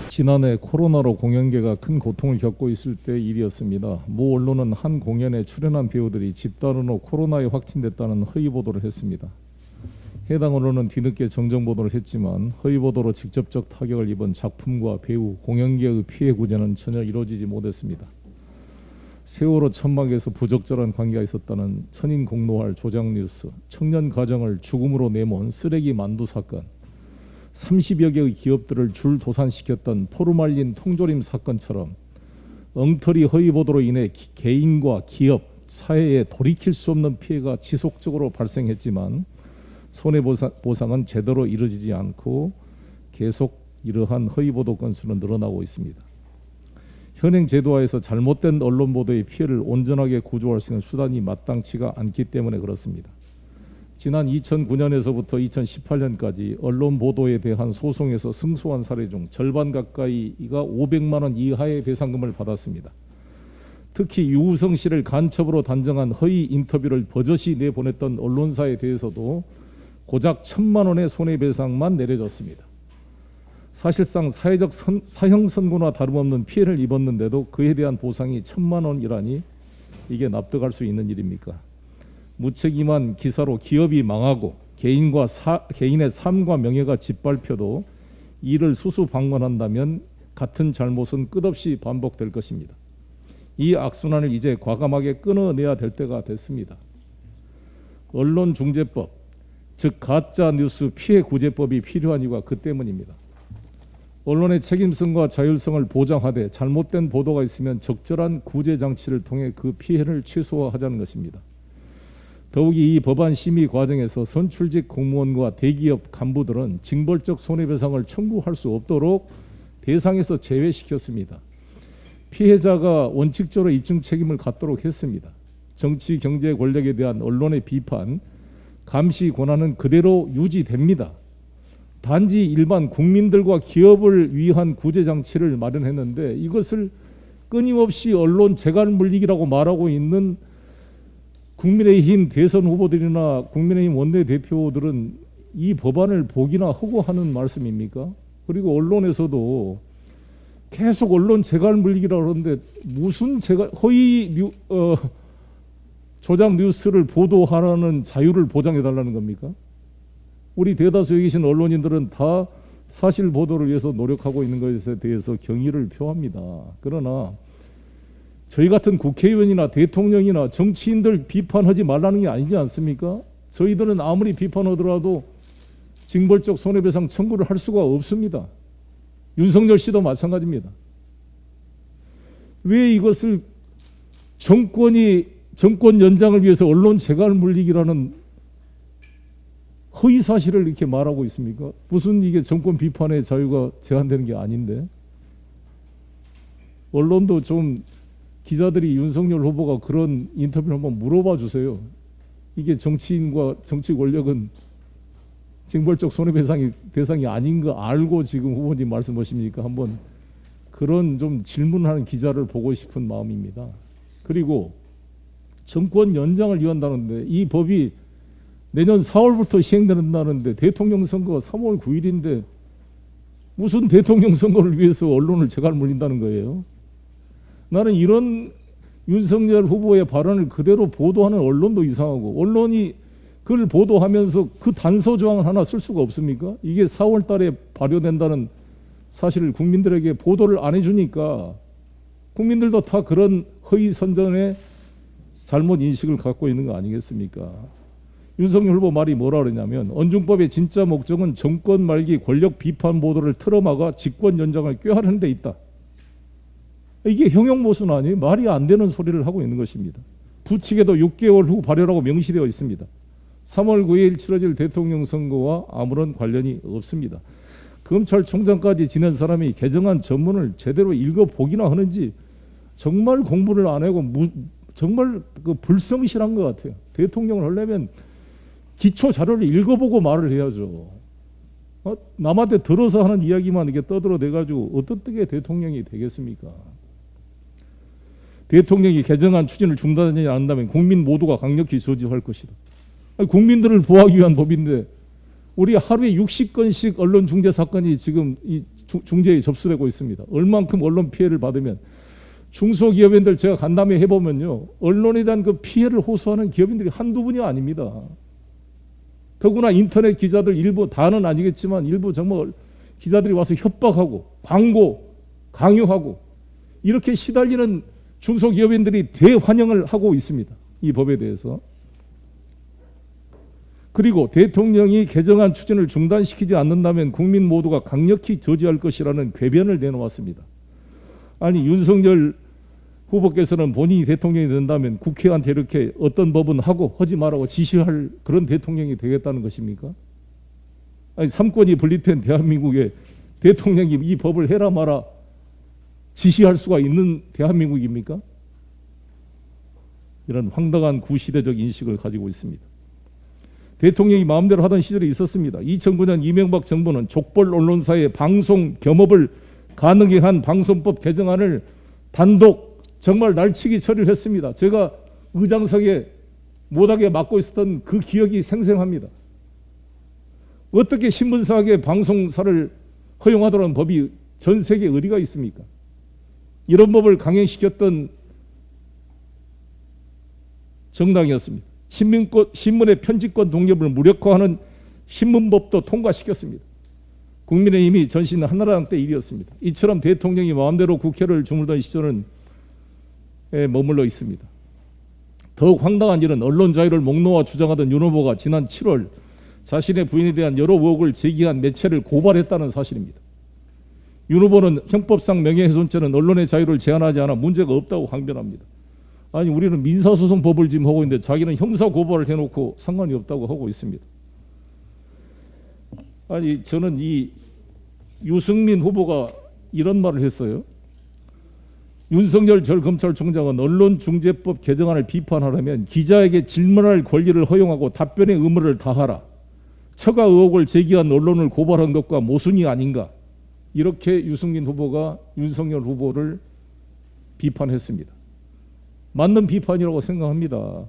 지난해 코로나로 공연계가 큰 고통을 겪고 있을 때 일이었습니다. 모 언론은 한 공연에 출연한 배우들이 집단으로 코로나에 확진됐다는 허위 보도를 했습니다. 해당 언론은 뒤늦게 정정 보도를 했지만 허위 보도로 직접적 타격을 입은 작품과 배우, 공연계의 피해 구제는 전혀 이루어지지 못했습니다. 세월호 천막에서 부적절한 관계가 있었다는 천인 공노할 조작 뉴스, 청년 가정을 죽음으로 내몬 쓰레기 만두 사건, 30여 개의 기업들을 줄 도산시켰던 포르말린 통조림 사건처럼 엉터리 허위 보도로 인해 개인과 기업, 사회에 돌이킬 수 없는 피해가 지속적으로 발생했지만 손해보상은 제대로 이루어지지 않고 계속 이러한 허위 보도 건수는 늘어나고 있습니다. 현행 제도화에서 잘못된 언론 보도의 피해를 온전하게 구조할 수 있는 수단이 마땅치가 않기 때문에 그렇습니다. 지난 2009년에서부터 2018년까지 언론 보도에 대한 소송에서 승소한 사례 중 절반 가까이가 500만 원 이하의 배상금을 받았습니다. 특히 유우성 씨를 간첩으로 단정한 허위 인터뷰를 버젓이 내보냈던 언론사에 대해서도 고작 1,000만 원의 손해배상만 내려졌습니다. 사실상 사회적 사형 선고나 다름없는 피해를 입었는데도 그에 대한 보상이 1,000만 원이라니 이게 납득할 수 있는 일입니까? 무책임한 기사로 기업이 망하고 개인의 삶과 명예가 짓밟혀도 이를 수수방관한다면 같은 잘못은 끝없이 반복될 것입니다. 이 악순환을 이제 과감하게 끊어내야 될 때가 됐습니다. 언론중재법, 즉 가짜뉴스 피해구제법이 필요한 이유가 그 때문입니다. 언론의 책임성과 자율성을 보장하되 잘못된 보도가 있으면 적절한 구제장치를 통해 그 피해를 최소화하자는 것입니다. 더욱이 이 법안 심의 과정에서 선출직 공무원과 대기업 간부들은 징벌적 손해배상을 청구할 수 없도록 대상에서 제외시켰습니다. 피해자가 원칙적으로 입증 책임을 갖도록 했습니다. 정치, 경제 권력에 대한 언론의 비판, 감시 권한은 그대로 유지됩니다. 단지 일반 국민들과 기업을 위한 구제장치를 마련했는데 이것을 끊임없이 언론 재갈 물리기라고 말하고 있는 국민의힘 대선 후보들이나 국민의힘 원내대표들은 이 법안을 보기나 하고 하는 말씀입니까? 그리고 언론에서도 계속 언론 재갈 물리기라고 하는데 무슨 허위 조작 뉴스를 보도하라는 자유를 보장해달라는 겁니까? 우리 대다수에 계신 언론인들은 다 사실 보도를 위해서 노력하고 있는 것에 대해서 경의를 표합니다. 그러나 저희 같은 국회의원이나 대통령이나 정치인들 비판하지 말라는 게 아니지 않습니까? 저희들은 아무리 비판하더라도 징벌적 손해배상 청구를 할 수가 없습니다. 윤석열 씨도 마찬가지입니다. 왜 이것을 정권 연장을 위해서 언론 재갈 물리기라는 허위 사실을 이렇게 말하고 있습니까? 무슨 이게 정권 비판의 자유가 제한되는 게 아닌데. 언론도 좀 기자들이 윤석열 후보가 그런 인터뷰를 한번 물어봐 주세요. 이게 정치인과 정치 권력은 징벌적 손해배상이 대상이 아닌 거 알고 지금 후보님 말씀하십니까? 한번 그런 좀 질문하는 기자를 보고 싶은 마음입니다. 그리고 정권 연장을 위한다는데 이 법이 내년 4월부터 시행된다는데 대통령 선거가 3월 9일인데 무슨 대통령 선거를 위해서 언론을 재갈 물린다는 거예요? 나는 이런 윤석열 후보의 발언을 그대로 보도하는 언론도 이상하고 언론이 그걸 보도하면서 그 단서 조항을 하나 쓸 수가 없습니까? 이게 4월 달에 발효된다는 사실을 국민들에게 보도를 안 해주니까 국민들도 다 그런 허위 선전에 잘못 인식을 갖고 있는 거 아니겠습니까? 윤석열 후보 말이 뭐라 그러냐면 언중법의 진짜 목적은 정권 말기 권력 비판 보도를 틀어막아 직권 연장을 꾀하는 데 있다. 이게 형용모순 아니에요? 말이 안 되는 소리를 하고 있는 것입니다. 부칙에도 6개월 후 발효라고 명시되어 있습니다. 3월 9일 치러질 대통령 선거와 아무런 관련이 없습니다. 검찰총장까지 지낸 사람이 개정안 전문을 제대로 읽어보기나 하는지 정말 공부를 안 하고 정말 그 불성실한 것 같아요. 대통령을 하려면 기초 자료를 읽어보고 말을 해야죠. 남한테 들어서 하는 이야기만 이렇게 떠들어대가지고 어떻게 대통령이 되겠습니까? 대통령이 개정안 추진을 중단하지 않는다면 국민 모두가 강력히 저지할 것이다. 아니, 국민들을 보호하기 위한 법인데 우리 하루에 60건씩 언론 중재 사건이 지금 이 중재에 접수되고 있습니다. 얼만큼 언론 피해를 받으면 중소기업인들 제가 간담회 해보면요, 언론에 대한 그 피해를 호소하는 기업인들이 한두 분이 아닙니다. 더구나 인터넷 기자들 일부, 다는 아니겠지만 일부 정말 기자들이 와서 협박하고 광고 강요하고 이렇게 시달리는 중소기업인들이 대환영을 하고 있습니다. 이 법에 대해서. 그리고 대통령이 개정안 추진을 중단시키지 않는다면 국민 모두가 강력히 저지할 것이라는 궤변을 내놓았습니다. 아니, 윤석열 후보께서는 본인이 대통령이 된다면 국회의원한테 이렇게 어떤 법은 하고 하지 말라고 지시할 그런 대통령이 되겠다는 것입니까? 아니, 삼권이 분립된 대한민국에 대통령이 이 법을 해라 마라 지시할 수가 있는 대한민국입니까? 이런 황당한 구시대적 인식을 가지고 있습니다. 대통령이 마음대로 하던 시절이 있었습니다. 2009년 이명박 정부는 족벌 언론사의 방송 겸업을 가능하게 한 방송법 개정안을 단독 정말 날치기 처리를 했습니다. 제가 의장석에 못하게 맡고 있었던 그 기억이 생생합니다. 어떻게 신문사계 방송사를 허용하도록 법이 전 세계에 어디가 있습니까? 이런 법을 강행시켰던 정당이었습니다. 신문의 편집권 독립을 무력화하는 신문법도 통과시켰습니다. 국민의힘이 전신 한나라당 때 일이었습니다. 이처럼 대통령이 마음대로 국회를 주물던 시절은 머물러 있습니다. 더욱 황당한 일은 언론 자유를 목놓아 주장하던 윤 후보가 지난 7월 자신의 부인에 대한 여러 의혹을 제기한 매체를 고발했다는 사실입니다. 윤 후보는 형법상 명예훼손죄는 언론의 자유를 제한하지 않아 문제가 없다고 항변합니다. 아니, 우리는 민사소송법을 지금 하고 있는데 자기는 형사고발을 해놓고 상관이 없다고 하고 있습니다. 아니, 저는 이 유승민 후보가 이런 말을 했어요. 윤석열 전 검찰총장은 언론중재법 개정안을 비판하려면 기자에게 질문할 권리를 허용하고 답변의 의무를 다하라. 처가 의혹을 제기한 언론을 고발한 것과 모순이 아닌가. 이렇게 유승민 후보가 윤석열 후보를 비판했습니다. 맞는 비판이라고 생각합니다.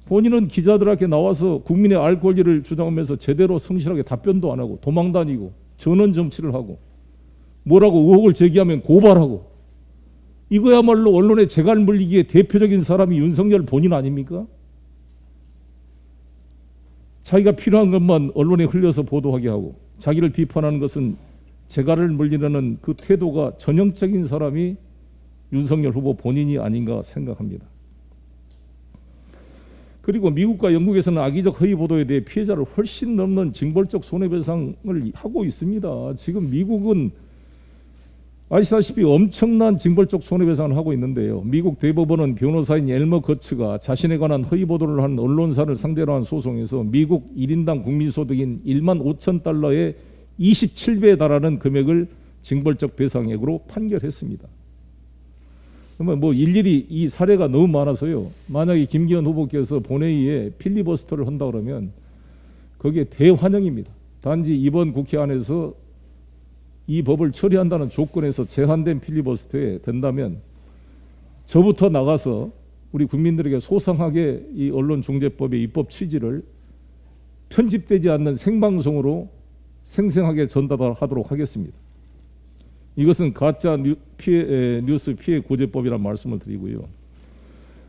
본인은 기자들에게 나와서 국민의 알 권리를 주장하면서 제대로 성실하게 답변도 안 하고 도망 다니고 전원 정치를 하고 뭐라고 의혹을 제기하면 고발하고, 이거야말로 언론의 재갈 물리기의 대표적인 사람이 윤석열 본인 아닙니까? 자기가 필요한 것만 언론에 흘려서 보도하게 하고 자기를 비판하는 것은 재갈을 물리려는 그 태도가 전형적인 사람이 윤석열 후보 본인이 아닌가 생각합니다. 그리고 미국과 영국에서는 악의적 허위 보도에 대해 피해자를 훨씬 넘는 징벌적 손해배상을 하고 있습니다. 지금 미국은 아시다시피 엄청난 징벌적 손해배상을 하고 있는데요. 미국 대법원은 변호사인 엘머 거츠가 자신에 관한 허위 보도를 한 언론사를 상대로 한 소송에서 미국 1인당 국민소득인 1만 5천 달러의 27배에 달하는 금액을 징벌적 배상액으로 판결했습니다. 뭐 일일이 이 사례가 너무 많아서요. 만약에 김기현 후보께서 본회의에 필리버스터를 한다 그러면 거기에 대환영입니다. 단지 이번 국회 안에서 이 법을 처리한다는 조건에서 제한된 필리버스터에 된다면 저부터 나가서 우리 국민들에게 소상하게 이 언론중재법의 입법 취지를 편집되지 않는 생방송으로 생생하게 전달하도록 하겠습니다. 이것은 가짜 뉴스 피해 구제법이라는 말씀을 드리고요.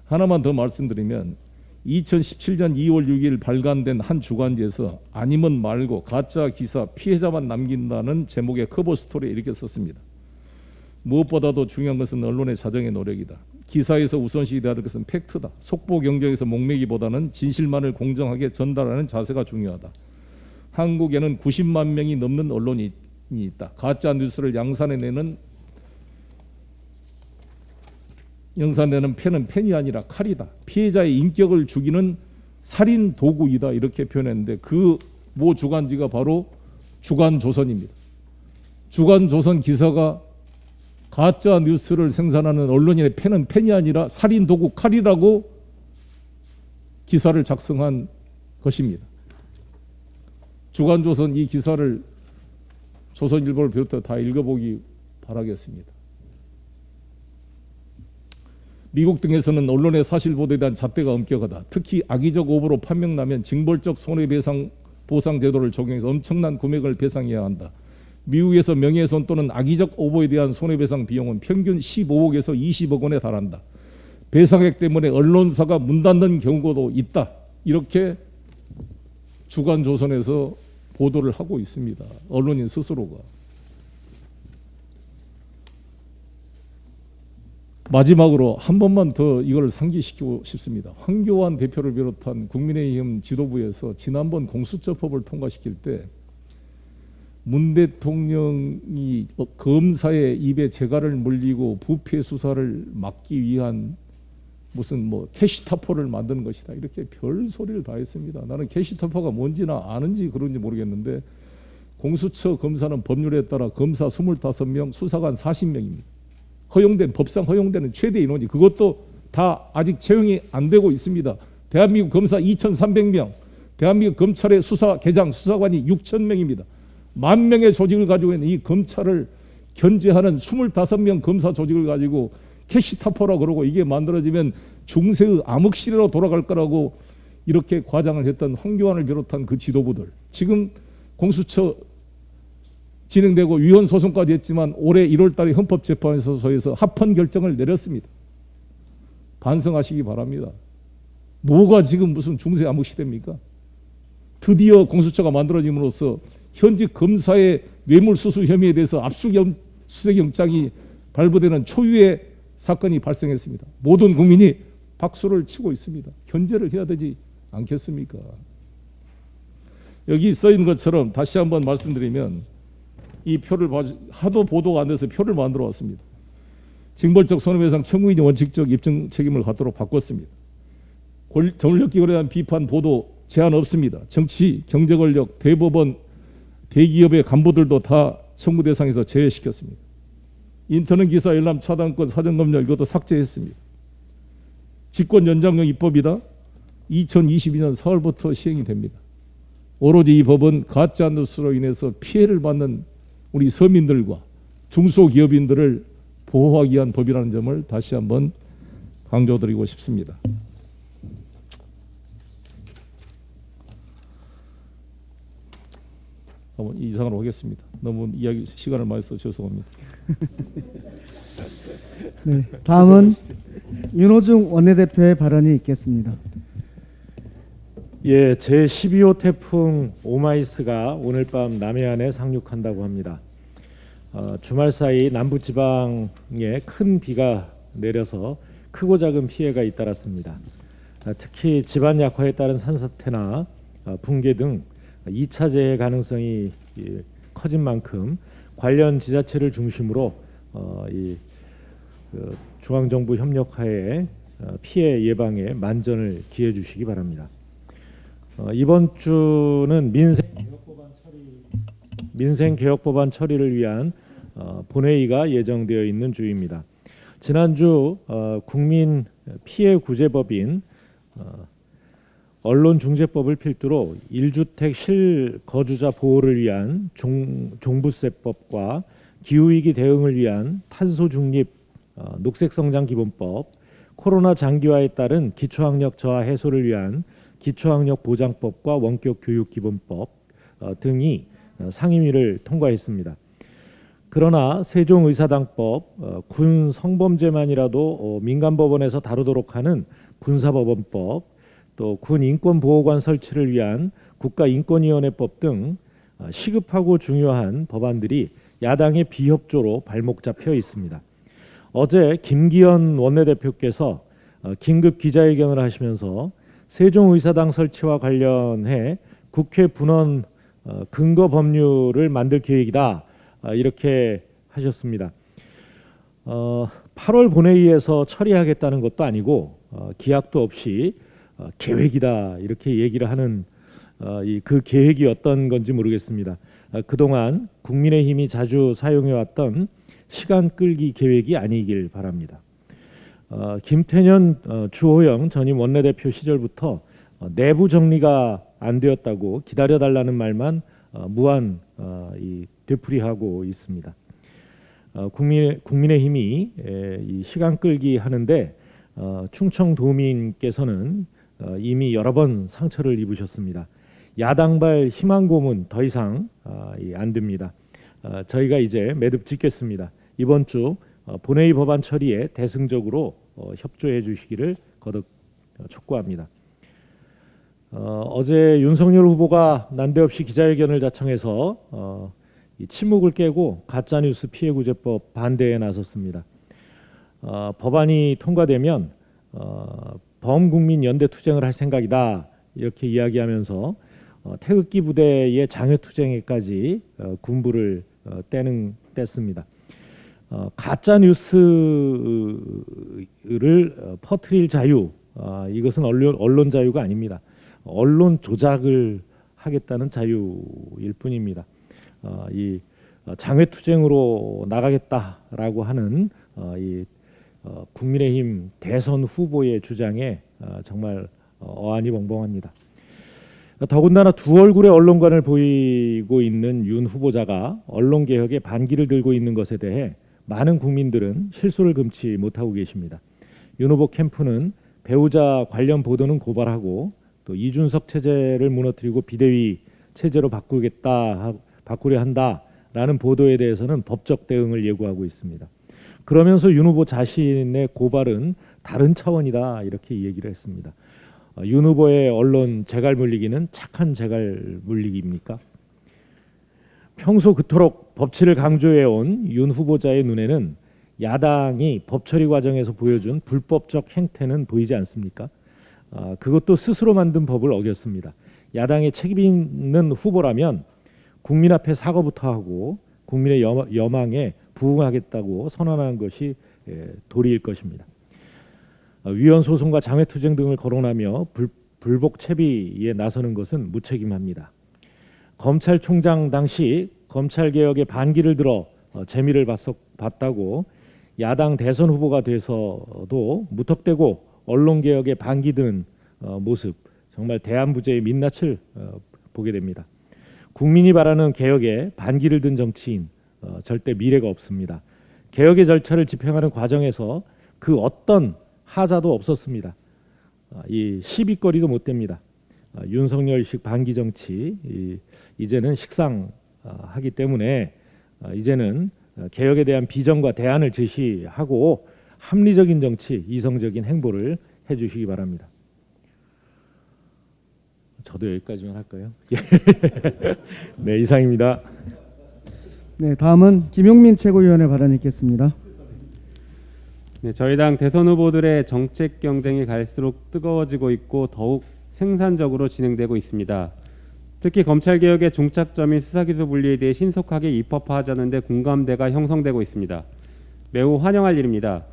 하나만 더 말씀드리면 2017년 2월 6일 발간된 한 주간지에서 아니면 말고 가짜 기사 피해자만 남긴다는 제목의 커버 스토리에 이렇게 썼습니다. 무엇보다도 중요한 것은 언론의 자정의 노력이다. 기사에서 우선시 돼야 할 것은 팩트다. 속보 경쟁에서 목매기보다는 진실만을 공정하게 전달하는 자세가 중요하다. 한국에는 90만 명이 넘는 언론이 있다. 가짜 뉴스를 양산해내는 펜은 펜이 아니라 칼이다. 피해자의 인격을 죽이는 살인 도구이다. 이렇게 표현했는데 그 모 주간지가 바로 주간조선입니다. 주간조선 기사가 가짜 뉴스를 생산하는 언론인의 펜은 펜이 아니라 살인 도구 칼이라고 기사를 작성한 것입니다. 주간조선 이 기사를 조선일보를 비롯해 다 읽어보기 바라겠습니다. 미국 등에서는 언론의 사실 보도에 대한 잣대가 엄격하다. 특히 악의적 오보로 판명나면 징벌적 손해배상 보상 제도를 적용해서 엄청난 금액을 배상해야 한다. 미국에서 명예훼손 또는 악의적 오보에 대한 손해배상 비용은 평균 15억에서 20억 원에 달한다. 배상액 때문에 언론사가 문 닫는 경우도 있다. 이렇게 주간조선에서 보도를 하고 있습니다. 언론인 스스로가. 마지막으로 한 번만 더 이걸 상기시키고 싶습니다. 황교안 대표를 비롯한 국민의힘 지도부에서 지난번 공수처법을 통과시킬 때 문 대통령이 검사의 입에 재갈을 물리고 부패 수사를 막기 위한 무슨 뭐 캐시타포를 만드는 것이다. 이렇게 별 소리를 다 했습니다. 나는 캐시타포가 뭔지나 아는지 그런지 모르겠는데 공수처 검사는 법률에 따라 검사 25명, 수사관 40명입니다. 허용된 법상 허용되는 최대 인원이 그것도 다 아직 채용이 안 되고 있습니다. 대한민국 검사 2,300명, 대한민국 검찰의 수사 계장 수사관이 6,000명입니다. 10,000명의 조직을 가지고 있는 이 검찰을 견제하는 25명 검사 조직을 가지고 캐시타포라 그러고 이게 만들어지면 중세의 암흑시대로 돌아갈 거라고 이렇게 과장을 했던 황교안을 비롯한 그 지도부들 지금 공수처 진행되고 위헌 소송까지 했지만 올해 1월 달에 헌법재판소에서 합헌 결정을 내렸습니다. 반성하시기 바랍니다. 뭐가 지금 무슨 중세 암흑시대입니까? 드디어 공수처가 만들어짐으로써 현직 검사의 뇌물수수 혐의에 대해서 압수수색영장이 발부되는 초유의 사건이 발생했습니다. 모든 국민이 박수를 치고 있습니다. 견제를 해야 되지 않겠습니까? 여기 써 있는 것처럼 다시 한번 말씀드리면 이 표를 하도 보도가 안 돼서 표를 만들어 왔습니다. 징벌적 손해배상 청구인이 원칙적 입증 책임을 갖도록 바꿨습니다. 전력기관에 대한 비판 보도 제한 없습니다. 정치, 경제 권력, 대법원, 대기업의 간부들도 다 청구 대상에서 제외시켰습니다. 인터넷 기사 열람 차단권 사전검열 이것도 삭제했습니다. 직권 연장형 입법이다. 2022년 4월부터 시행이 됩니다. 오로지 이 법은 가짜 뉴스로 인해서 피해를 받는 우리 서민들과 중소기업인들을 보호하기 위한 법이라는 점을 다시 한번 강조드리고 싶습니다. 한번 이상으로 하겠습니다. 너무 이야기 시간을 많이 써서 죄송합니다. 네, 다음은 윤호중 원내대표의 발언이 있겠습니다. 예, 제12호 태풍 오마이스가 오늘 밤 남해안에 상륙한다고 합니다. 주말 사이 남부지방에 큰 비가 내려서 크고 작은 피해가 잇따랐습니다. 특히 지반 약화에 따른 산사태나 붕괴 등 2차 재해 가능성이 커진 만큼 관련 지자체를 중심으로 중앙정부 협력하에 피해 예방에 만전을 기해 주시기 바랍니다. 이번 주는 민생개혁법안 처리를 위한 본회의가 예정되어 있는 주입니다. 지난주 국민 피해구제법인 언론중재법을 필두로 1주택 실거주자 보호를 위한 종부세법과 기후위기 대응을 위한 탄소중립 녹색성장기본법, 코로나 장기화에 따른 기초학력 저하 해소를 위한 기초학력 보장법과 원격교육기본법 등이 상임위를 통과했습니다. 그러나 세종의사당법, 군 성범죄만이라도 민간법원에서 다루도록 하는 군사법원법, 또 군인권보호관 설치를 위한 국가인권위원회법 등 시급하고 중요한 법안들이 야당의 비협조로 발목 잡혀 있습니다. 어제 김기현 원내대표께서 긴급 기자회견을 하시면서 세종의사당 설치와 관련해 국회 분원 근거 법률을 만들 계획이다 이렇게 하셨습니다. 8월 본회의에서 처리하겠다는 것도 아니고 기약도 없이 계획이다 이렇게 얘기를 하는 그 계획이 어떤 건지 모르겠습니다. 그동안 국민의힘이 자주 사용해왔던 시간 끌기 계획이 아니길 바랍니다. 김태년 주호영 전임 원내대표 시절부터 내부 정리가 안 되었다고 기다려달라는 말만 무한 되풀이하고 있습니다. 국민의힘이 이 시간 끌기 하는데 충청도민께서는 이미 여러 번 상처를 입으셨습니다. 야당발 희망 고문 더 이상 안 됩니다. 저희가 이제 매듭 짓겠습니다. 이번 주 본회의 법안 처리에 대승적으로 협조해 주시기를 거듭 촉구합니다. 어제 윤석열 후보가 난데없이 기자회견을 자청해서 이 침묵을 깨고 가짜뉴스 피해구제법 반대에 나섰습니다. 법안이 통과되면 범국민 연대 투쟁을 할 생각이다 이렇게 이야기하면서 태극기 부대의 장외 투쟁에까지 군부를 뗐습니다. 가짜 뉴스를 퍼뜨릴 자유, 이것은 언론 자유가 아닙니다. 언론 조작을 하겠다는 자유일 뿐입니다. 이 장외 투쟁으로 나가겠다라고 하는 국민의힘 대선 후보의 주장에 정말 어안이 벙벙합니다. 더군다나 두 얼굴의 언론관을 보이고 있는 윤 후보자가 언론개혁에 반기를 들고 있는 것에 대해 많은 국민들은 실소를 금치 못하고 계십니다. 윤 후보 캠프는 배우자 관련 보도는 고발하고 또 이준석 체제를 무너뜨리고 비대위 체제로 바꾸려 한다라는 보도에 대해서는 법적 대응을 예고하고 있습니다. 그러면서 윤 후보 자신의 고발은 다른 차원이다 이렇게 얘기를 했습니다. 윤 후보의 언론 재갈 물리기는 착한 재갈 물리기입니까? 평소 그토록 법치를 강조해온 윤 후보자의 눈에는 야당이 법처리 과정에서 보여준 불법적 행태는 보이지 않습니까? 그것도 스스로 만든 법을 어겼습니다. 야당의 책임 있는 후보라면 국민 앞에 사과부터 하고 국민의 여망에 부응하겠다고 선언하는 것이 도리일 것입니다. 위헌 소송과 장외 투쟁 등을 거론하며 불복 채비에 나서는 것은 무책임합니다. 검찰총장 당시 검찰개혁에 반기를 들어 재미를 봤다고 야당 대선 후보가 돼서도 무턱대고 언론개혁에 반기 든 모습, 정말 대안부재의 민낯을 보게 됩니다. 국민이 바라는 개혁에 반기를 든 정치인 절대 미래가 없습니다. 개혁의 절차를 집행하는 과정에서 그 어떤 하자도 없었습니다. 이 시비거리도 못 됩니다. 윤석열식 반기 정치 이제는 식상하기 때문에 이제는 개혁에 대한 비전과 대안을 제시하고 합리적인 정치, 이성적인 행보를 해주시기 바랍니다. 저도 여기까지만 할까요? 네, 이상입니다. 네, 다음은 김용민 최고위원의 발언이 있겠습니다. 네, 저희 당 대선 후보들의 정책 경쟁이 갈수록 뜨거워지고 있고 더욱 생산적으로 진행되고 있습니다. 특히 검찰개혁의 종착점인 수사기소 분리에 대해 신속하게 입법화하자는 데 공감대가 형성되고 있습니다. 매우 환영할 일입니다.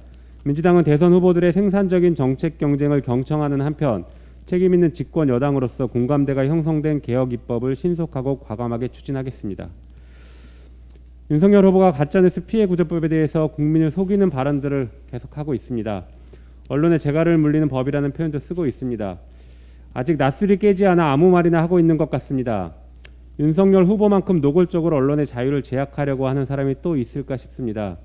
민주당은 대선 후보들의 생산적인 정책 경쟁을 경청하는 한편 책임 있는 집권 여당으로서 공감대가 형성된 개혁 입법을 신속하고 과감하게 추진하겠습니다. 윤석열 후보가 가짜뉴스 피해구제법에 대해서 국민을 속이는 발언들을 계속하고 있습니다. 언론의 재갈을 물리는 법이라는 표현도 쓰고 있습니다. 아직 낯술이 깨지 않아 아무 말이나 하고 있는 것 같습니다. 윤석열 후보만큼 노골적으로 언론의 자유를 제약하려고 하는 사람이 또 있을까 싶습니다.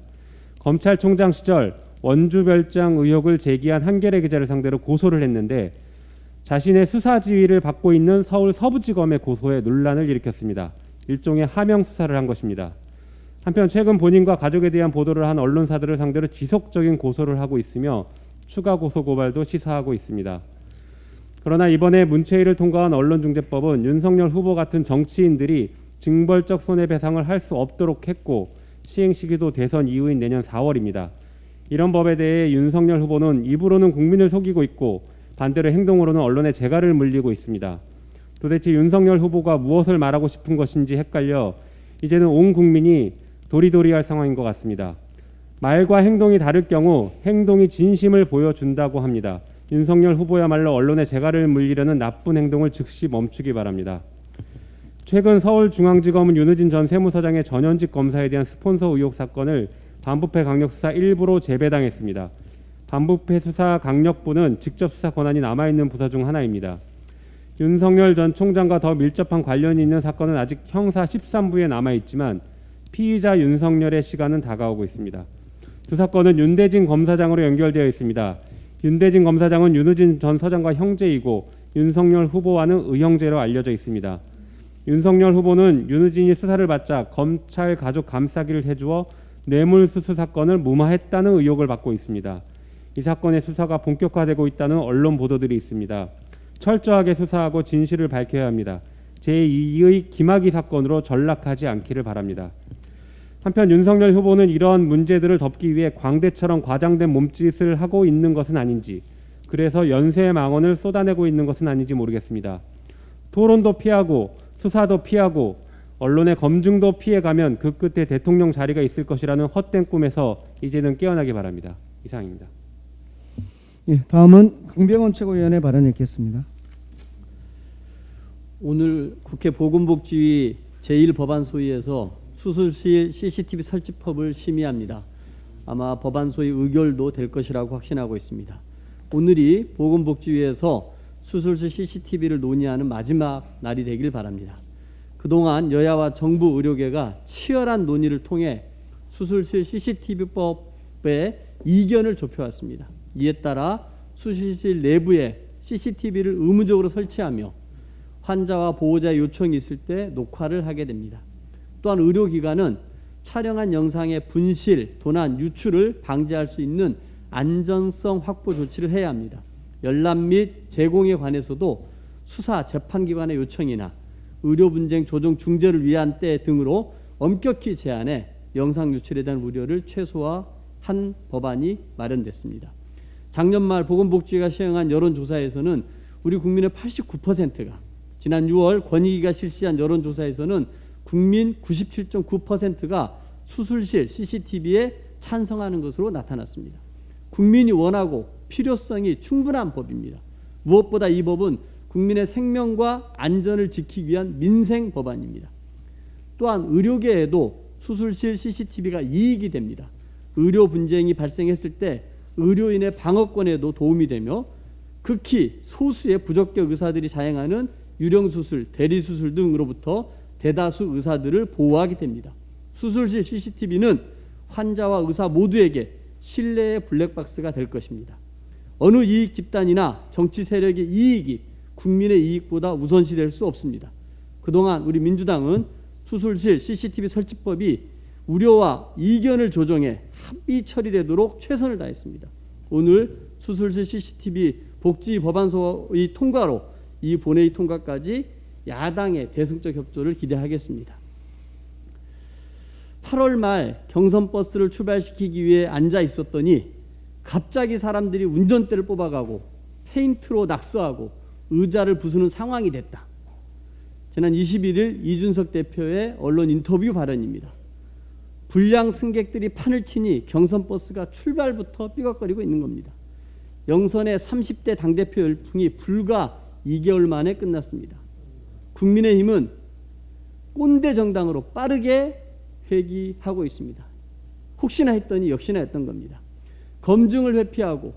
검찰총장 시절 원주별장 의혹을 제기한 한겨레 기자를 상대로 고소를 했는데 자신의 수사 지휘를 받고 있는 서울 서부지검의 고소에 논란을 일으켰습니다. 일종의 하명 수사를 한 것입니다. 한편 최근 본인과 가족에 대한 보도를 한 언론사들을 상대로 지속적인 고소를 하고 있으며 추가 고소 고발도 시사하고 있습니다. 그러나 이번에 문체위를 통과한 언론중재법은 윤석열 후보 같은 정치인들이 징벌적 손해배상을 할 수 없도록 했고 시행 시기도 대선 이후인 내년 4월입니다. 이런 법에 대해 윤석열 후보는 입으로는 국민을 속이고 있고 반대로 행동으로는 언론의 재갈을 물리고 있습니다. 도대체 윤석열 후보가 무엇을 말하고 싶은 것인지 헷갈려 이제는 온 국민이 도리도리할 상황인 것 같습니다. 말과 행동이 다를 경우 행동이 진심을 보여준다고 합니다. 윤석열 후보야말로 언론의 재갈을 물리려는 나쁜 행동을 즉시 멈추기 바랍니다. 최근 서울중앙지검은 윤우진 전 세무서장의 전현직 검사에 대한 스폰서 의혹 사건을 반부패 강력수사 1부로 재배당했습니다. 반부패 수사 강력부는 직접 수사 권한이 남아있는 부서 중 하나입니다. 윤석열 전 총장과 더 밀접한 관련이 있는 사건은 아직 형사 13부에 남아있지만 피의자 윤석열의 시간은 다가오고 있습니다. 두 사건은 윤대진 검사장으로 연결되어 있습니다. 윤대진 검사장은 윤우진 전 서장과 형제이고 윤석열 후보와는 의형제로 알려져 있습니다. 윤석열 후보는 윤우진이 수사를 받자 검찰 가족 감싸기를 해주어 뇌물수수 사건을 무마했다는 의혹을 받고 있습니다. 이 사건의 수사가 본격화되고 있다는 언론 보도들이 있습니다. 철저하게 수사하고 진실을 밝혀야 합니다. 제2의 김학의 사건으로 전락하지 않기를 바랍니다. 한편 윤석열 후보는 이러한 문제들을 덮기 위해 광대처럼 과장된 몸짓을 하고 있는 것은 아닌지, 그래서 연쇄의 망언을 쏟아내고 있는 것은 아닌지 모르겠습니다. 토론도 피하고 수사도 피하고 언론의 검증도 피해가면 그 끝에 대통령 자리가 있을 것이라는 헛된 꿈에서 이제는 깨어나기 바랍니다. 이상입니다. 예, 다음은 강병원 최고위원의 발언 읽겠습니다. 오늘 국회 보건복지위 제1법안 소위에서 수술실 CCTV 설치법을 심의합니다. 아마 법안 소위 의결도 될 것이라고 확신하고 있습니다. 오늘이 보건복지위에서 수술실 CCTV를 논의하는 마지막 날이 되길 바랍니다. 그동안 여야와 정부 의료계가 치열한 논의를 통해 수술실 CCTV법에 이견을 좁혀왔습니다. 이에 따라 수술실 내부에 CCTV를 의무적으로 설치하며 환자와 보호자의 요청이 있을 때 녹화를 하게 됩니다. 또한 의료기관은 촬영한 영상의 분실, 도난, 유출을 방지할 수 있는 안전성 확보 조치를 해야 합니다. 열람 및 제공에 관해서도 수사, 재판기관의 요청이나 의료 분쟁 조정 중재를 위한 때 등으로 엄격히 제한해 영상 유출에 대한 우려를 최소화한 법안이 마련됐습니다. 작년 말 보건복지위가 시행한 여론조사에서는 우리 국민의 89%가, 지난 6월 권익위가 실시한 여론조사에서는 국민 97.9%가 수술실 CCTV에 찬성하는 것으로 나타났습니다. 국민이 원하고 필요성이 충분한 법입니다. 무엇보다 이 법은 국민의 생명과 안전을 지키기 위한 민생 법안입니다. 또한 의료계에도 수술실 CCTV가 이익이 됩니다. 의료 분쟁이 발생했을 때 의료인의 방어권에도 도움이 되며 극히 소수의 부적격 의사들이 자행하는 유령수술, 대리수술 등으로부터 대다수 의사들을 보호하게 됩니다. 수술실 CCTV는 환자와 의사 모두에게 신뢰의 블랙박스가 될 것입니다. 어느 이익 집단이나 정치 세력의 이익이 국민의 이익보다 우선시될 수 없습니다. 그동안 우리 민주당은 수술실 CCTV 설치법이 우려와 이견을 조정해 합의 처리되도록 최선을 다했습니다. 오늘 수술실 CCTV 복지 법안소의 통과로 이 본회의 통과까지 야당의 대승적 협조를 기대하겠습니다. 8월 말 경선버스를 출발시키기 위해 앉아 있었더니 갑자기 사람들이 운전대를 뽑아가고 페인트로 낙서하고 의자를 부수는 상황이 됐다. 지난 21일 이준석 대표의 언론 인터뷰 발언입니다. 불량 승객들이 판을 치니 경선버스가 출발부터 삐걱거리고 있는 겁니다. 영선의 30대 당대표 열풍이 불과 2개월 만에 끝났습니다. 국민의힘은 꼰대 정당으로 빠르게 회귀하고 있습니다. 혹시나 했더니 역시나 했던 겁니다. 검증을 회피하고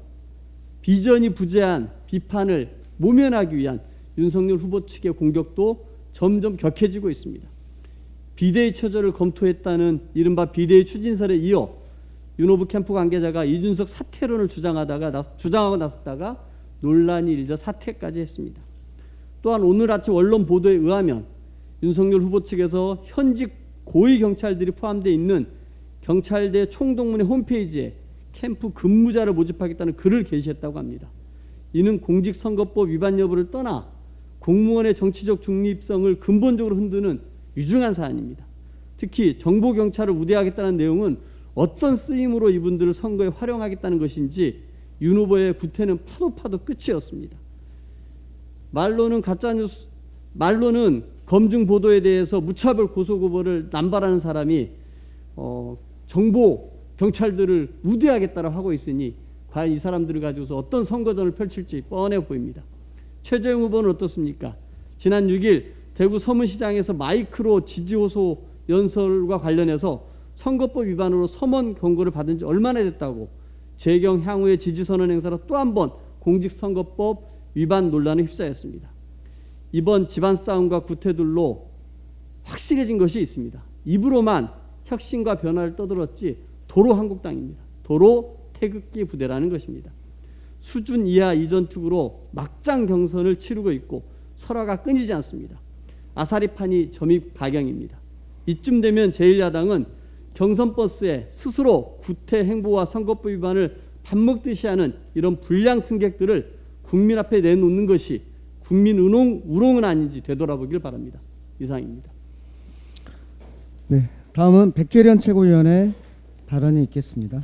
비전이 부재한 비판을 모면하기 위한 윤석열 후보 측의 공격도 점점 격해지고 있습니다. 비대위 처절을 검토했다는 이른바 비대위 추진설에 이어 윤 후보 캠프 관계자가 이준석 사퇴론을 주장하고 나섰다가 논란이 일자 사퇴까지 했습니다. 또한 오늘 아침 언론 보도에 의하면 윤석열 후보 측에서 현직 고위 경찰들이 포함되어 있는 경찰대 총동문회 홈페이지에 캠프 근무자를 모집하겠다는 글을 게시했다고 합니다. 이는 공직선거법 위반 여부를 떠나 공무원의 정치적 중립성을 근본적으로 흔드는 유중한 사안입니다. 특히 정보경찰을 우대하겠다는 내용은 어떤 쓰임으로 이분들을 선거에 활용하겠다는 것인지 윤 후보의 구태는 파도 끝이었습니다. 말로는 검증 보도에 대해서 무차별 고소고발을 남발하는 사람이 정보 경찰들을 우대하겠다고 하고 있으니 과연 이 사람들을 가지고서 어떤 선거전을 펼칠지 뻔해 보입니다. 최재형 후보는 어떻습니까? 지난 6일 대구 서문시장에서 마이크로 지지호소 연설과 관련해서 선거법 위반으로 서면 경고를 받은 지 얼마나 됐다고 재경 향후의 지지선언 행사로 또 한 번 공직선거법 위반 논란에 휩싸였습니다. 이번 집안 싸움과 구태들로 확실해진 것이 있습니다. 입으로만 혁신과 변화를 떠들었지 도로 한국당입니다. 도로 태극기 부대라는 것입니다. 수준 이하 이전 투구로 막장 경선을 치르고 있고 설화가 끊이지 않습니다. 아사리판이 점입 가경입니다. 이쯤 되면 제1야당은 경선 버스에 스스로 구태 행보와 선거법 위반을 밥 먹듯이 하는 이런 불량 승객들을 국민 앞에 내놓는 것이 국민 우롱은 아닌지 되돌아보길 바랍니다. 이상입니다. 네, 다음은 백계련 최고위원의 발언이 있겠습니다.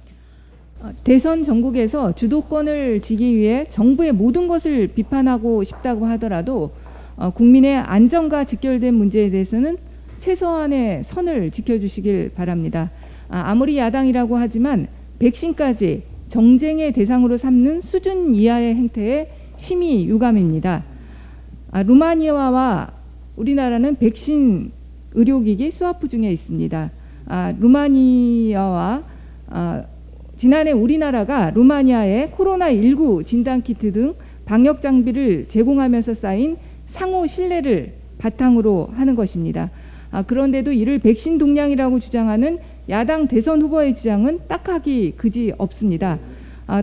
대선 전국에서 주도권을 쥐기 위해 정부의 모든 것을 비판하고 싶다고 하더라도 국민의 안전과 직결된 문제에 대해서는 최소한의 선을 지켜주시길 바랍니다. 아무리 야당이라고 하지만 백신까지 정쟁의 대상으로 삼는 수준 이하의 행태에 심히 유감입니다. 루마니아와 우리나라는 백신 의료기기 스와프 중에 있습니다. 루마니아와 지난해 우리나라가 루마니아에 코로나19 진단키트 등 방역 장비를 제공하면서 쌓인 상호 신뢰를 바탕으로 하는 것입니다. 그런데도 이를 백신 동량이라고 주장하는 야당 대선 후보의 주장은 딱하기 그지 없습니다.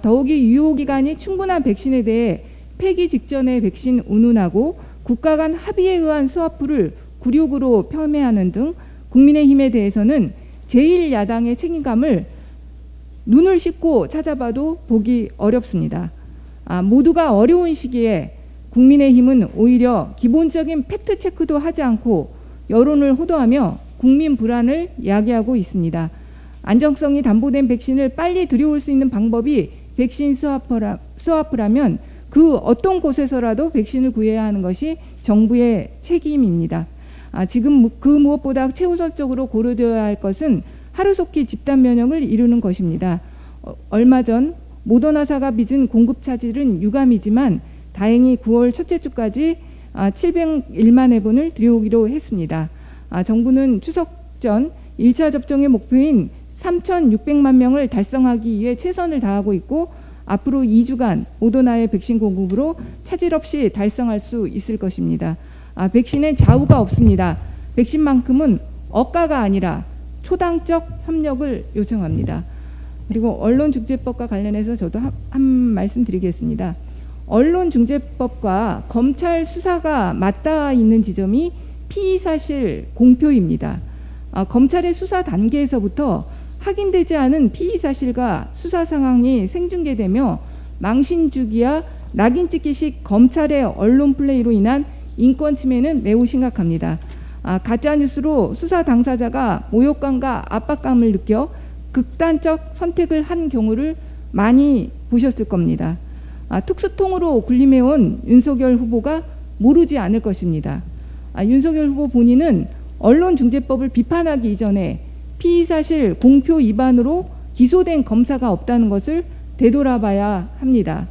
더욱이 유효기간이 충분한 백신에 대해 폐기 직전에 백신 운운하고 국가 간 합의에 의한 스와프를 굴욕으로 폄훼하는 등 국민의힘에 대해서는 제1야당의 책임감을 눈을 씻고 찾아봐도 보기 어렵습니다. 모두가 어려운 시기에 국민의힘은 오히려 기본적인 팩트체크도 하지 않고 여론을 호도하며 국민 불안을 야기하고 있습니다. 안정성이 담보된 백신을 빨리 들여올 수 있는 방법이 백신 스와프라면 그 어떤 곳에서라도 백신을 구해야 하는 것이 정부의 책임입니다. 지금 그 무엇보다 최우선적으로 고려되어야 할 것은 하루속히 집단 면역을 이루는 것입니다. 얼마 전 모더나사가 빚은 공급 차질은 유감이지만 다행히 9월 첫째 주까지 701만 회분을 들여오기로 했습니다. 정부는 추석 전 1차 접종의 목표인 3,600만 명을 달성하기 위해 최선을 다하고 있고 앞으로 2주간 모더나의 백신 공급으로 차질 없이 달성할 수 있을 것입니다. 백신엔 좌우가 없습니다. 백신만큼은 억가가 아니라 초당적 협력을 요청합니다. 그리고 언론중재법과 관련해서 저도 한 말씀 드리겠습니다. 언론중재법과 검찰 수사가 맞닿아 있는 지점이 피의사실 공표입니다. 검찰의 수사 단계에서부터 확인되지 않은 피의사실과 수사 상황이 생중계되며 망신주기와 낙인 찍기식 검찰의 언론 플레이로 인한 인권 침해는 매우 심각합니다. 가짜뉴스로 수사 당사자가 모욕감과 압박감을 느껴 극단적 선택을 한 경우를 많이 보셨을 겁니다. 특수통으로 군림해온 윤석열 후보가 모르지 않을 것입니다. 윤석열 후보 본인은 언론중재법을 비판하기 이전에 피의사실 공표 위반으로 기소된 검사가 없다는 것을 되돌아봐야 합니다.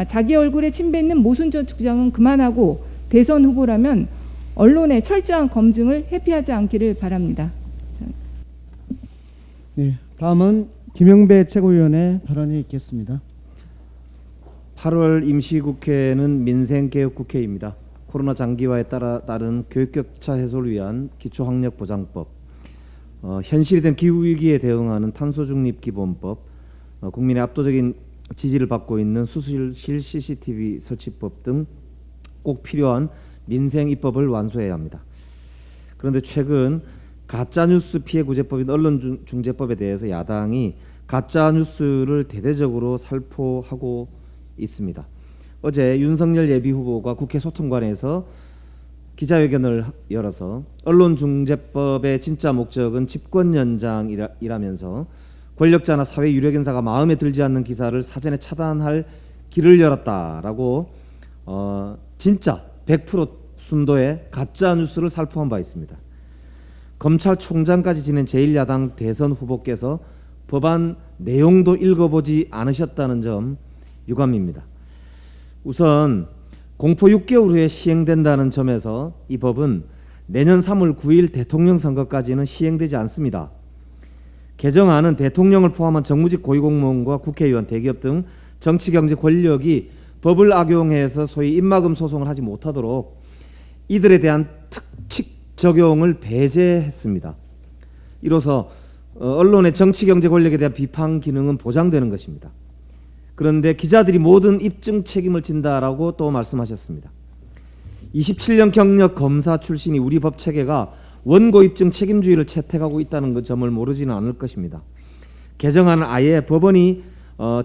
자기 얼굴에 침 뱉는 모순적 주장은 그만하고 대선 후보라면 언론의 철저한 검증을 회피하지 않기를 바랍니다. 네, 다음은 김영배 최고위원의 발언이 있겠습니다. 8월 임시국회는 민생개혁국회입니다. 코로나 장기화에 따른 교육격차 해소를 위한 기초학력보장법, 현실이 된 기후위기에 대응하는 탄소중립기본법, 국민의 압도적인 지지를 받고 있는 수술실 CCTV 설치법 등 꼭 필요한 민생 입법을 완수해야 합니다. 그런데 최근 가짜뉴스 피해구제법인 언론중재법에 대해서 야당이 가짜뉴스를 대대적으로 살포하고 있습니다. 어제 윤석열 예비후보가 국회 소통관에서 기자회견을 열어서 언론중재법의 진짜 목적은 집권 연장이라면서 권력자나 사회 유력인사가 마음에 들지 않는 기사를 사전에 차단할 길을 열었다라고 진짜 100% 순도의 가짜 뉴스를 살포한 바 있습니다. 검찰총장까지 지낸 제1야당 대선 후보께서 법안 내용도 읽어보지 않으셨다는 점 유감입니다. 우선 공포 6개월 후에 시행된다는 점에서 이 법은 내년 3월 9일 대통령 선거까지는 시행되지 않습니다. 개정안은 대통령을 포함한 정무직 고위공무원과 국회의원, 대기업 등 정치경제 권력이 법을 악용해서 소위 입막음 소송을 하지 못하도록 이들에 대한 특칙 적용을 배제했습니다. 이로써 언론의 정치경제 권력에 대한 비판 기능은 보장되는 것입니다. 그런데 기자들이 모든 입증 책임을 진다라고 또 말씀하셨습니다. 27년 경력 검사 출신이 우리 법 체계가 원고 입증 책임주의를 채택하고 있다는 그 점을 모르지는 않을 것입니다. 개정안은 아예 법원이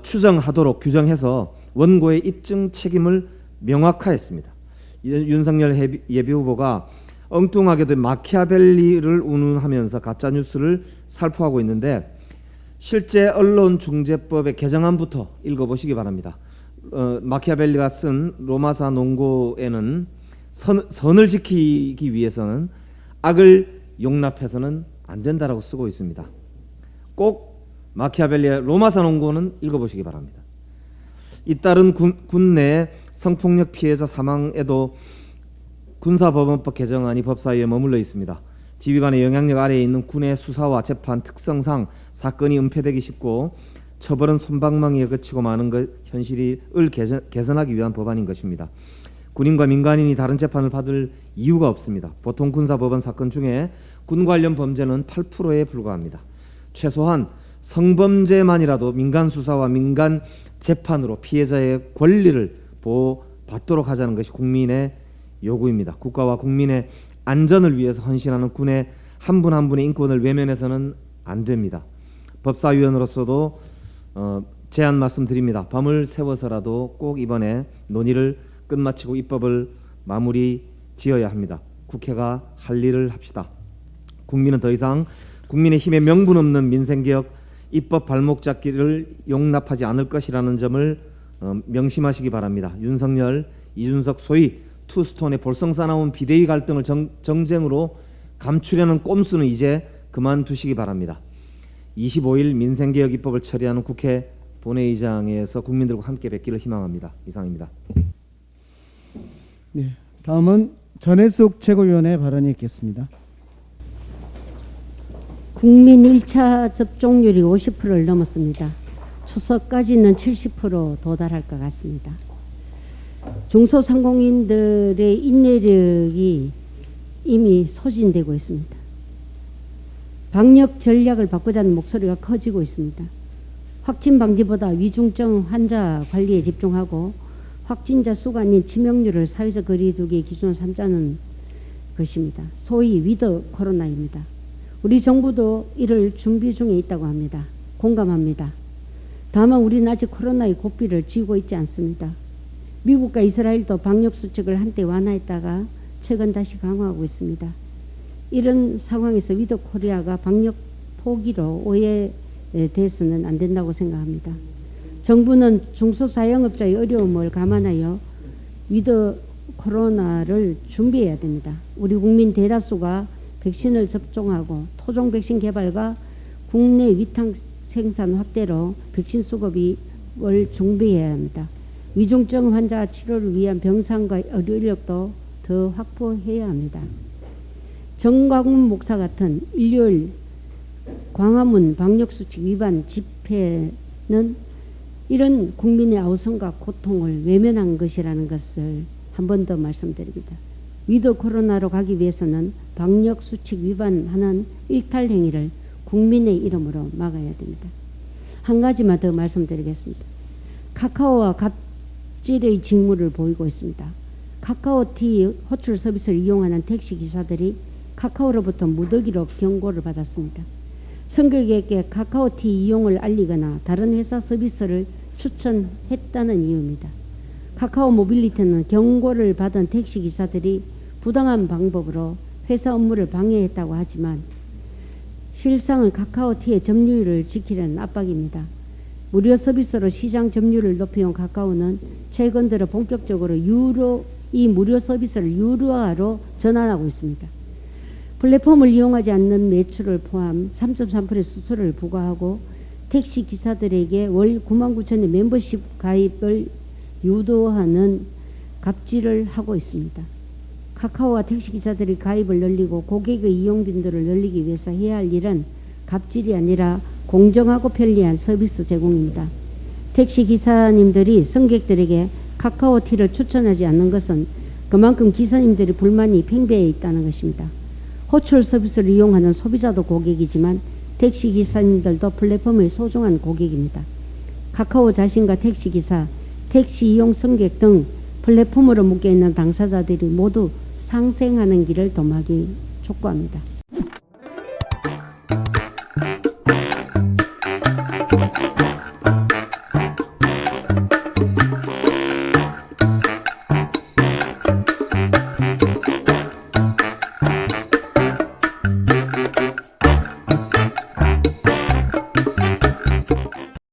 추정하도록 규정해서 원고의 입증 책임을 명확화했습니다. 윤석열 예비후보가 엉뚱하게도 마키아벨리를 운운하면서 가짜뉴스를 살포하고 있는데 실제 언론중재법의 개정안부터 읽어보시기 바랍니다. 마키아벨리가 쓴 로마사 논고에는 선을 지키기 위해서는 악을 용납해서는 안 된다라고 쓰고 있습니다. 꼭 마키아벨리의 로마사 논고는 읽어보시기 바랍니다. 잇따른 국내 성폭력 피해자 사망에도 군사법원법 개정안이 법사위에 머물러 있습니다. 지휘관의 영향력 아래에 있는 군의 수사와 재판 특성상 사건이 은폐되기 쉽고 처벌은 솜방망이에 그치고 마는 것 현실을 개선하기 위한 법안인 것입니다. 군인과 민간인이 다른 재판을 받을 이유가 없습니다. 보통 군사법원 사건 중에 군 관련 범죄는 8%에 불과합니다. 최소한 성범죄만이라도 민간 수사와 민간 재판으로 피해자의 권리를 보호받도록 하자는 것이 국민의 요구입니다. 국가와 국민의 안전을 위해서 헌신하는 군의 한 분 한 분의 인권을 외면해서는 안 됩니다. 법사위원으로서도 제안 말씀드립니다. 밤을 새워서라도 꼭 이번에 논의를 끝마치고 입법을 마무리 지어야 합니다. 국회가 할 일을 합시다. 국민은 더 이상 국민의힘의 명분 없는 민생개혁 입법 발목 잡기를 용납하지 않을 것이라는 점을 명심하시기 바랍니다. 윤석열, 이준석 소위 투스톤의 볼썽사나운 비대위 갈등을 정쟁으로 감추려는 꼼수는 이제 그만두시기 바랍니다. 25일 민생개혁 입법을 처리하는 국회 본회의장에서 국민들과 함께 뵙기를 희망합니다. 이상입니다. 네, 다음은 전해숙 최고위원의 발언이 있겠습니다. 국민 1차 접종률이 50%를 넘었습니다. 추석까지는 70% 도달할 것 같습니다. 중소상공인들의 인내력이 이미 소진되고 있습니다. 방역 전략을 바꾸자는 목소리가 커지고 있습니다. 확진 방지보다 위중증 환자 관리에 집중하고 확진자 수가 아닌 치명률을 사회적 거리두기의 기준으로 삼자는 것입니다. 소위 위드 코로나입니다. 우리 정부도 이를 준비 중에 있다고 합니다. 공감합니다. 다만 우리는 아직 코로나의 고삐를 쥐고 있지 않습니다. 미국과 이스라엘도 방역 수칙을 한때 완화했다가 최근 다시 강화하고 있습니다. 이런 상황에서 위드 코리아가 방역 포기로 오해돼서는 안 된다고 생각합니다. 정부는 중소자영업자의 어려움을 감안하여 위드 코로나를 준비해야 됩니다. 우리 국민 대다수가 백신을 접종하고 토종 백신 개발과 국내 위탁 생산 확대로 백신 수급을 준비해야 합니다. 위중증 환자 치료를 위한 병상과 의료 인력도 더 확보해야 합니다. 정광훈 목사 같은 일요일 광화문 방역수칙 위반 집회는 이런 국민의 아우성과 고통을 외면한 것이라는 것을 한 번 더 말씀드립니다. 위드 코로나로 가기 위해서는 방역수칙 위반하는 일탈 행위를 국민의 이름으로 막아야 됩니다. 한 가지만 더 말씀드리겠습니다. 카카오와 갑질의 징후를 보이고 있습니다. 카카오티 호출 서비스를 이용하는 택시기사들이 카카오로부터 무더기로 경고를 받았습니다. 승객에게 카카오티 이용을 알리거나 다른 회사 서비스를 추천했다는 이유입니다. 카카오 모빌리티는 경고를 받은 택시기사들이 부당한 방법으로 회사 업무를 방해했다고 하지만 실상은 카카오티의 점유율을 지키려는 압박입니다. 무료 서비스로 시장 점유율을 높여온 카카오는 최근 들어 본격적으로 이 무료 서비스를 유료화로 전환하고 있습니다. 플랫폼을 이용하지 않는 매출을 포함 3.3%의 수수료를 부과하고 택시 기사들에게 월 99,000원 멤버십 가입을 유도하는 갑질을 하고 있습니다. 카카오와 택시기사들이 가입을 늘리고 고객의 이용 빈도를 늘리기 위해서 해야 할 일은 갑질이 아니라 공정하고 편리한 서비스 제공입니다. 택시기사님들이 승객들에게 카카오티를 추천하지 않는 것은 그만큼 기사님들의 불만이 팽배해 있다는 것입니다. 호출 서비스를 이용하는 소비자도 고객이지만 택시기사님들도 플랫폼의 소중한 고객입니다. 카카오 자신과 택시기사, 택시 이용 승객 등 플랫폼으로 묶여있는 당사자들이 모두 상생하는 길을 도모하기 촉구합니다.